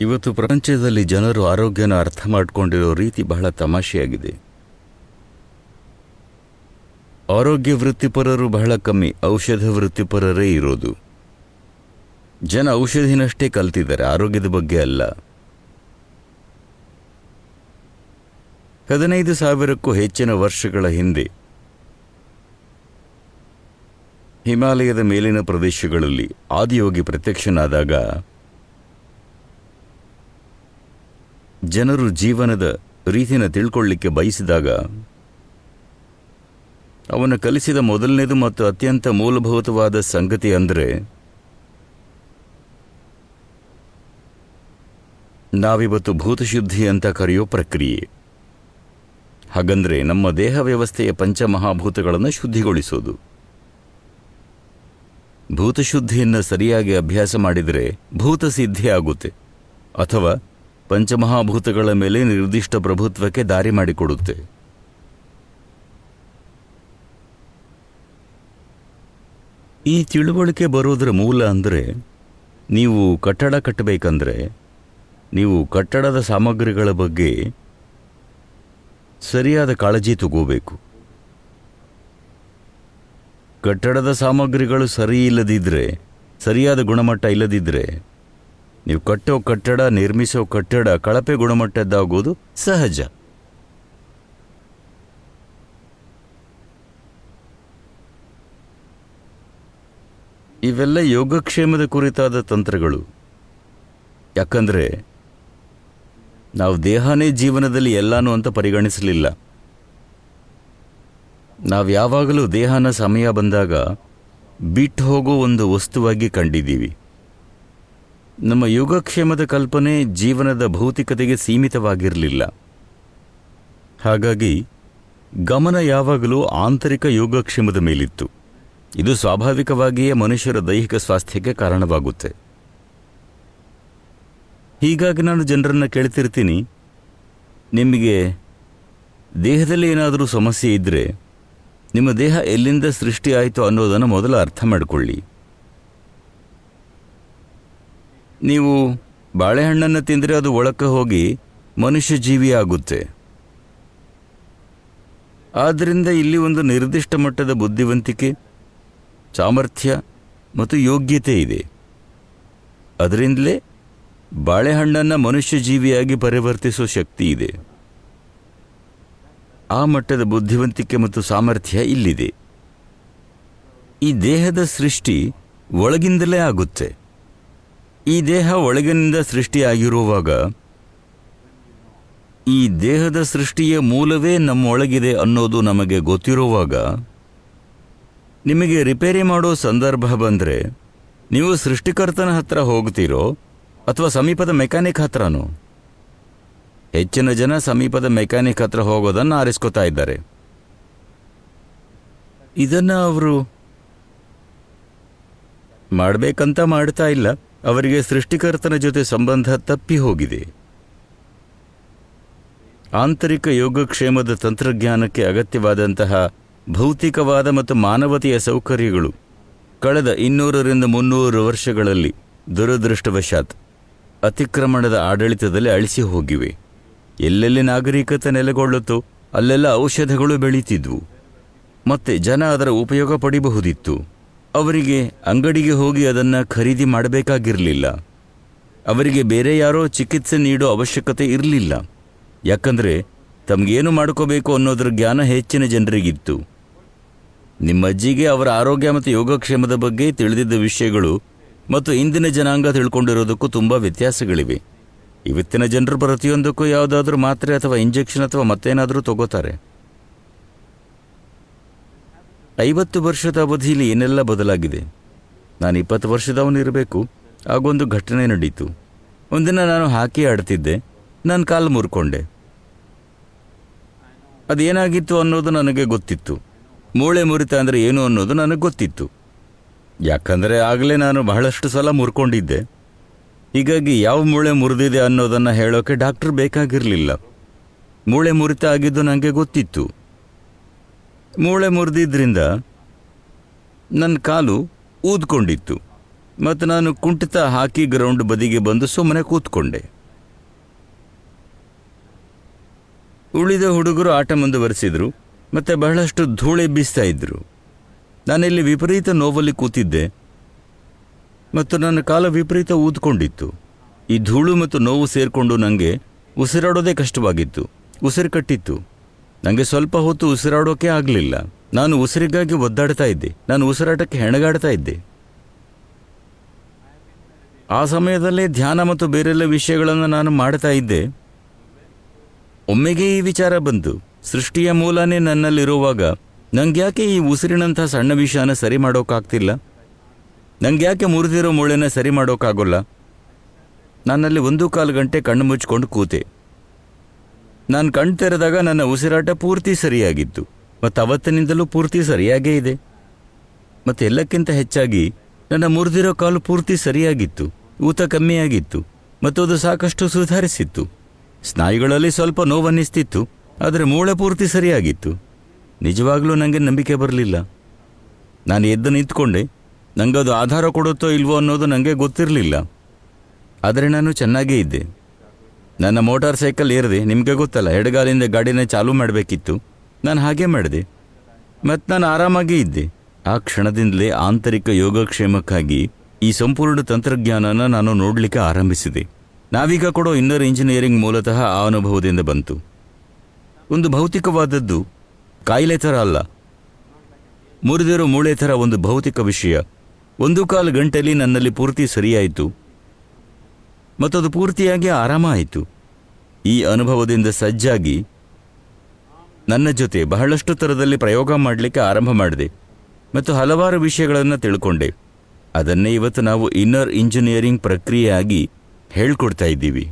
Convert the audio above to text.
ಇವತ್ತು ಪ್ರಪಂಚದಲ್ಲಿ ಜನರು ಆರೋಗ್ಯನ ಅರ್ಥ ಮಾಡಿಕೊಂಡಿರೋ ರೀತಿ ಬಹಳ ತಮಾಷೆಯಾಗಿದೆ. ಆರೋಗ್ಯ ವೃತ್ತಿಪರರು ಬಹಳ ಕಮ್ಮಿ, ಔಷಧ ವೃತ್ತಿಪರರೇ ಇರೋದು. ಜನ ಔಷಧಿನಷ್ಟೇ ಕಲ್ತಿದ್ದಾರೆ, ಆರೋಗ್ಯದ ಬಗ್ಗೆ ಅಲ್ಲ. 15,000ಕ್ಕೂ ಹೆಚ್ಚಿನ ವರ್ಷಗಳ ಹಿಂದೆ ಹಿಮಾಲಯದ ಮೇಲಿನ ಪ್ರದೇಶಗಳಲ್ಲಿ ಆದಿಯೋಗಿ ಪ್ರತ್ಯಕ್ಷನಾದಾಗ ಜನರು ಜೀವನದ ರೀತಿನ ತಿಳ್ಕೊಳ್ಳಿಕ್ಕೆ ಬಯಸಿದಾಗ ಅವನು ಕಲಿಸಿದ ಮೊದಲನೇದು ಮತ್ತು ಅತ್ಯಂತ ಮೂಲಭೂತವಾದ ಸಂಗತಿ ಅಂದರೆ ನಾವಿವತ್ತು ಭೂತಶುದ್ಧಿ ಅಂತ ಕರೆಯೋ ಪ್ರಕ್ರಿಯೆ. ಹಾಗಂದ್ರೆ ನಮ್ಮ ದೇಹ ವ್ಯವಸ್ಥೆಯ ಪಂಚಮಹಾಭೂತಗಳನ್ನು ಶುದ್ಧಿಗೊಳಿಸೋದು. ಭೂತಶುದ್ಧಿಯನ್ನು ಸರಿಯಾಗಿ ಅಭ್ಯಾಸ ಮಾಡಿದರೆ ಭೂತಸಿದ್ಧಿ ಆಗುತ್ತೆ, ಅಥವಾ ಪಂಚಮಹಾಭೂತಗಳ ಮೇಲೆ ನಿರ್ದಿಷ್ಟ ಪ್ರಭುತ್ವಕ್ಕೆ ದಾರಿ ಮಾಡಿಕೊಡುತ್ತೆ. ಈ ತಿಳುವಳಿಕೆ ಬರೋದರ ಮೂಲ ಅಂದರೆ, ನೀವು ಕಟ್ಟಡ ಕಟ್ಟಬೇಕಂದ್ರೆ ನೀವು ಕಟ್ಟಡದ ಸಾಮಗ್ರಿಗಳ ಬಗ್ಗೆ ಸರಿಯಾದ ಕಾಳಜಿ ತಗೋಬೇಕು. ಕಟ್ಟಡದ ಸಾಮಗ್ರಿಗಳು ಸರಿ ಇಲ್ಲದಿದ್ದರೆ, ಸರಿಯಾದ ಗುಣಮಟ್ಟ ಇಲ್ಲದಿದ್ದರೆ, ನೀವು ಕಟ್ಟೋ ಕಟ್ಟಡ, ನಿರ್ಮಿಸೋ ಕಟ್ಟಡ ಕಳಪೆ ಗುಣಮಟ್ಟದ್ದಾಗೋದು ಸಹಜ. ಇವೆಲ್ಲ ಯೋಗಕ್ಷೇಮದ ಕುರಿತಾದ ತಂತ್ರಗಳು. ಯಾಕಂದರೆ ನಾವು ದೇಹನೇ ಜೀವನದಲ್ಲಿ ಎಲ್ಲಾನು ಅಂತ ಪರಿಗಣಿಸಲಿಲ್ಲ. ನಾವು ಯಾವಾಗಲೂ ದೇಹನ ಸಮಯ ಬಂದಾಗ ಬಿಟ್ಟು ಹೋಗೋ ಒಂದು ವಸ್ತುವಾಗಿ ಕಂಡಿದ್ದೀವಿ. ನಮ್ಮ ಯೋಗಕ್ಷೇಮದ ಕಲ್ಪನೆ ಜೀವನದ ಭೌತಿಕತೆಗೆ ಸೀಮಿತವಾಗಿರಲಿಲ್ಲ. ಹಾಗಾಗಿ ಗಮನ ಯಾವಾಗಲೂ ಆಂತರಿಕ ಯೋಗಕ್ಷೇಮದ ಮೇಲಿತ್ತು. ಇದು ಸ್ವಾಭಾವಿಕವಾಗಿಯೇ ಮನುಷ್ಯರ ದೈಹಿಕ ಸ್ವಾಸ್ಥ್ಯಕ್ಕೆ ಕಾರಣವಾಗುತ್ತೆ. ಹೀಗಾಗಿ ನಾನು ಜನರನ್ನು ಕೇಳ್ತಿರ್ತೀನಿ, ನಿಮಗೆ ದೇಹದಲ್ಲಿ ಏನಾದರೂ ಸಮಸ್ಯೆ ಇದ್ದರೆ ನಿಮ್ಮ ದೇಹ ಎಲ್ಲಿಂದ ಸೃಷ್ಟಿ ಆಯಿತು ಅನ್ನೋದನ್ನು ಮೊದಲು ಅರ್ಥ ಮಾಡಿಕೊಳ್ಳಿ. ನೀವು ಬಾಳೆಹಣ್ಣನ್ನು ತಿಂದರೆ ಅದು ಒಳಕ್ಕೆ ಹೋಗಿ ಮನುಷ್ಯ ಜೀವಿ ಆಗುತ್ತೆ. ಆದ್ದರಿಂದ ಇಲ್ಲಿ ಒಂದು ನಿರ್ದಿಷ್ಟ ಮಟ್ಟದ ಬುದ್ಧಿವಂತಿಕೆ, ಸಾಮರ್ಥ್ಯ ಮತ್ತು ಯೋಗ್ಯತೆ ಇದೆ. ಅದರಿಂದಲೇ ಬಾಳೆಹಣ್ಣನ್ನು ಮನುಷ್ಯ ಜೀವಿಯಾಗಿ ಪರಿವರ್ತಿಸೋ ಶಕ್ತಿ ಇದೆ. ಆ ಮಟ್ಟದ ಬುದ್ಧಿವಂತಿಕೆ ಮತ್ತು ಸಾಮರ್ಥ್ಯ ಇಲ್ಲಿದೆ. ಈ ದೇಹದ ಸೃಷ್ಟಿ ಒಳಗಿಂದಲೇ ಆಗುತ್ತೆ. ಈ ದೇಹ ಒಳಗಿನಿಂದ ಸೃಷ್ಟಿಯಾಗಿರುವಾಗ ಈ ದೇಹದ ಸೃಷ್ಟಿಯ ಮೂಲವೇ ನಮ್ಮೊಳಗಿದೆ ಅನ್ನೋದು ನಮಗೆ ಗೊತ್ತಿರುವಾಗ, ನಿಮಗೆ ರಿಪೇರಿ ಮಾಡೋ ಸಂದರ್ಭ ಬಂದರೆ ನೀವು ಸೃಷ್ಟಿಕರ್ತನ ಹತ್ರ ಹೋಗ್ತೀರೋ ಅಥವಾ ಸಮೀಪದ ಮೆಕ್ಯಾನಿಕ್ ಹತ್ರನೋ? ಹೆಚ್ಚಿನ ಜನ ಸಮೀಪದ ಮೆಕ್ಯಾನಿಕ್ ಹತ್ರ ಹೋಗೋದನ್ನು ಆರಿಸ್ಕೋತಾ ಇದ್ದಾರೆ. ಇದನ್ನು ಅವರು ಮಾಡಬೇಕಂತ ಮಾಡ್ತಾ ಇಲ್ಲ, ಅವರಿಗೆ ಸೃಷ್ಟಿಕರ್ತನ ಜೊತೆ ಸಂಬಂಧ ತಪ್ಪಿ ಹೋಗಿದೆ. ಆಂತರಿಕ ಯೋಗಕ್ಷೇಮದ ತಂತ್ರಜ್ಞಾನಕ್ಕೆ ಅಗತ್ಯವಾದಂತಹ ಭೌತಿಕವಾದ ಮತ್ತು ಮಾನವತೆಯ ಸೌಕರ್ಯಗಳು ಕಳೆದ 200-300 ವರ್ಷಗಳಲ್ಲಿ ದುರದೃಷ್ಟವಶಾತ್ ಅತಿಕ್ರಮಣದ ಆಡಳಿತದಲ್ಲಿ ಅಳಿಸಿ ಹೋಗಿವೆ. ಎಲ್ಲೆಲ್ಲಿ ನಾಗರಿಕತೆ ನೆಲೆಗೊಳ್ಳುತ್ತೋ ಅಲ್ಲೆಲ್ಲ ಔಷಧಗಳು ಬೆಳೀತಿದ್ವು, ಮತ್ತೆ ಜನ ಅದರ ಉಪಯೋಗ ಪಡಿಬಹುದಿತ್ತು. ಅವರಿಗೆ ಅಂಗಡಿಗೆ ಹೋಗಿ ಅದನ್ನು ಖರೀದಿ ಮಾಡಬೇಕಾಗಿರಲಿಲ್ಲ. ಅವರಿಗೆ ಬೇರೆ ಯಾರೋ ಚಿಕಿತ್ಸೆ ನೀಡೋ ಅವಶ್ಯಕತೆ ಇರಲಿಲ್ಲ. ಯಾಕಂದರೆ ತಮಗೇನು ಮಾಡ್ಕೋಬೇಕು ಅನ್ನೋದ್ರ ಜ್ಞಾನ ಹೆಚ್ಚಿನ ಜನರಿಗಿತ್ತು. ನಿಮ್ಮಜ್ಜಿಗೆ ಅವರ ಆರೋಗ್ಯ ಮತ್ತು ಯೋಗಕ್ಷೇಮದ ಬಗ್ಗೆ ತಿಳಿದಿದ್ದ ವಿಷಯಗಳು ಮತ್ತು ಇಂದಿನ ಜನಾಂಗ ತಿಳ್ಕೊಂಡಿರೋದಕ್ಕೂ ತುಂಬ ವ್ಯತ್ಯಾಸಗಳಿವೆ. ಇವತ್ತಿನ ಜನರು ಪ್ರತಿಯೊಂದಕ್ಕೂ ಯಾವುದಾದ್ರೂ ಮಾತ್ರೆ ಅಥವಾ ಇಂಜೆಕ್ಷನ್ ಅಥವಾ ಮತ್ತೇನಾದರೂ ತಗೋತಾರೆ. 50 ವರ್ಷದ ಅವಧಿಯಲ್ಲಿ ಏನೆಲ್ಲ ಬದಲಾಗಿದೆ. ನಾನು 20 ವರ್ಷದವನಿರಬೇಕು, ಆಗೊಂದು ಘಟನೆ ನಡೀತು. ಒಂದಿನ ನಾನು ಹಾಕಿ ಆಡ್ತಿದ್ದೆ, ನನ್ನ ಕಾಲು ಮುರ್ಕೊಂಡೆ. ಅದೇನಾಗಿತ್ತು ಅನ್ನೋದು ನನಗೆ ಗೊತ್ತಿತ್ತು. ಮೂಳೆ ಮುರಿತ ಅಂದರೆ ಏನು ಅನ್ನೋದು ನನಗೆ ಗೊತ್ತಿತ್ತು. ಯಾಕಂದರೆ ಆಗಲೇ ನಾನು ಬಹಳಷ್ಟು ಸಲ ಮುರ್ಕೊಂಡಿದ್ದೆ. ಹೀಗಾಗಿ ಯಾವ ಮೂಳೆ ಮುರಿದಿದೆ ಅನ್ನೋದನ್ನು ಹೇಳೋಕೆ ಡಾಕ್ಟರ್ ಬೇಕಾಗಿರಲಿಲ್ಲ. ಮೂಳೆ ಮುರಿತ ಆಗಿದ್ದು ನನಗೆ ಗೊತ್ತಿತ್ತು. ಮೂಳೆ ಮುರಿದಿದ್ದರಿಂದ ನನ್ನ ಕಾಲು ಊದ್ಕೊಂಡಿತ್ತು. ಮತ್ತು ನಾನು ಕುಂಠಿತ ಹಾಕಿ ಗ್ರೌಂಡ್ ಬದಿಗೆ ಬಂದು ಸುಮ್ಮನೆ ಕೂತ್ಕೊಂಡೆ. ಉಳಿದ ಹುಡುಗರು ಆಟ ಮುಂದುವರೆಸಿದ್ರು ಮತ್ತು ಬಹಳಷ್ಟು ಧೂಳೆ ಬೀಸ್ತಾ ಇದ್ರು. ನಾನಿಲ್ಲಿ ವಿಪರೀತ ನೋವಲ್ಲಿ ಕೂತಿದ್ದೆ ಮತ್ತು ನನ್ನ ಕಾಲ ವಿಪರೀತ ಊದ್ಕೊಂಡಿತ್ತು. ಈ ಧೂಳು ಮತ್ತು ನೋವು ಸೇರಿಕೊಂಡು ನನಗೆ ಉಸಿರಾಡೋದೇ ಕಷ್ಟವಾಗಿತ್ತು. ಉಸಿರು ಕಟ್ಟಿತ್ತು. ನನಗೆ ಸ್ವಲ್ಪ ಹೊತ್ತು ಉಸಿರಾಡೋಕೆ ಆಗಲಿಲ್ಲ. ನಾನು ಉಸಿರಿಗಾಗಿ ಒದ್ದಾಡ್ತಾ ಇದ್ದೆ. ನಾನು ಉಸಿರಾಟಕ್ಕೆ ಹೆಣಗಾಡ್ತಾ ಇದ್ದೆ. ಆ ಸಮಯದಲ್ಲೇ ಧ್ಯಾನ ಮತ್ತು ಬೇರೆಲ್ಲ ವಿಷಯಗಳನ್ನು ನಾನು ಮಾಡ್ತಾ ಇದ್ದೆ. ಒಮ್ಮೆಗೆ ಈ ವಿಚಾರ ಬಂತು, ಸೃಷ್ಟಿಯ ಮೂಲನೇ ನನ್ನಲ್ಲಿರುವಾಗ ನಂಗ್ಯಾಕೆ ಈ ಉಸಿರಿನಂಥ ಸಣ್ಣ ವಿಷಯನ ಸರಿ ಮಾಡೋಕ್ಕಾಗ್ತಿಲ್ಲ? ನಂಗ್ಯಾಕೆ ಮುರಿದಿರೋ ಮೂಳೆನ ಸರಿ ಮಾಡೋಕ್ಕಾಗೋಲ್ಲ? ನಾನಲ್ಲಿ 1.25 ಗಂಟೆ ಕಣ್ಣು ಮುಚ್ಕೊಂಡು ಕೂತೆ. ನಾನು ಕಣ್ಣು ತೆರೆದಾಗ ನನ್ನ ಉಸಿರಾಟ ಪೂರ್ತಿ ಸರಿಯಾಗಿತ್ತು ಮತ್ತು ಅವತ್ತಿನಿಂದಲೂ ಪೂರ್ತಿ ಸರಿಯಾಗೇ ಇದೆ. ಮತ್ತು ಎಲ್ಲಕ್ಕಿಂತ ಹೆಚ್ಚಾಗಿ ನನ್ನ ಮುರಿದಿರೋ ಕಾಲು ಪೂರ್ತಿ ಸರಿಯಾಗಿತ್ತು. ಊತ ಕಮ್ಮಿಯಾಗಿತ್ತು ಮತ್ತು ಅದು ಸಾಕಷ್ಟು ಸುಧಾರಿಸಿತ್ತು. ಸ್ನಾಯುಗಳಲ್ಲಿ ಸ್ವಲ್ಪ ನೋವನ್ನಿಸ್ತಿತ್ತು, ಆದರೆ ಮೂಳೆ ಪೂರ್ತಿ ಸರಿಯಾಗಿತ್ತು. ನಿಜವಾಗ್ಲೂ ನನಗೆ ನಂಬಿಕೆ ಬರಲಿಲ್ಲ. ನಾನು ಎದ್ದು ನಿಂತ್ಕೊಂಡೆ. ನನಗದು ಆಧಾರ ಕೊಡುತ್ತೋ ಇಲ್ವೋ ಅನ್ನೋದು ನನಗೆ ಗೊತ್ತಿರಲಿಲ್ಲ. ಆದರೆ ನಾನು ಚೆನ್ನಾಗೇ ಇದ್ದೆ. ನನ್ನ ಮೋಟಾರ್ ಸೈಕಲ್ ಏರಿದೆ. ನಿಮಗೆ ಗೊತ್ತಲ್ಲ, ಎಡಗಾಲಿಂದ ಗಾಡಿನ ಚಾಲೂ ಮಾಡಬೇಕಿತ್ತು. ನಾನು ಹಾಗೆ ಮಾಡಿದೆ ಮತ್ತು ನಾನು ಆರಾಮಾಗೇ ಇದ್ದೆ. ಆ ಕ್ಷಣದಿಂದಲೇ ಆಂತರಿಕ ಯೋಗಕ್ಷೇಮಕ್ಕಾಗಿ ಈ ಸಂಪೂರ್ಣ ತಂತ್ರಜ್ಞಾನನ ನಾನು ನೋಡಲಿಕ್ಕೆ ಆರಂಭಿಸಿದೆ. ನಾವೀಗ ಕೊಡೋ ಇನ್ನರ್ ಇಂಜಿನಿಯರಿಂಗ್ ಮೂಲತಃ ಆ ಅನುಭವದಿಂದ ಬಂತು. ಒಂದು ಭೌತಿಕವಾದದ್ದು ಕಾಯಿಲೆ ಥರ ಅಲ್ಲ, ಮುರಿದಿರೋ ಮೂಳೆ ಥರ ಒಂದು ಭೌತಿಕ ವಿಷಯ 1.25 ಗಂಟೆಯಲ್ಲಿ ನನ್ನಲ್ಲಿ ಪೂರ್ತಿ ಸರಿಯಾಯಿತು ಮತ್ತು ಅದು ಪೂರ್ತಿಯಾಗಿ ಆರಾಮ ಆಯಿತು. ಈ ಅನುಭವದಿಂದ ಸಜ್ಜಾಗಿ ನನ್ನ ಜೊತೆ ಬಹಳಷ್ಟು ಥರದಲ್ಲಿ ಪ್ರಯೋಗ ಮಾಡಲಿಕ್ಕೆ ಆರಂಭ ಮಾಡಿದೆ ಮತ್ತು ಹಲವಾರು ವಿಷಯಗಳನ್ನು ತಿಳ್ಕೊಂಡೆ. ಅದನ್ನೇ ಇವತ್ತು ನಾವು ಇನ್ನರ್ ಇಂಜಿನಿಯರಿಂಗ್ ಪ್ರಕ್ರಿಯೆಯಾಗಿ ಹೇಳ್ಕೊಡ್ತಾ ಇದ್ದೀವಿ.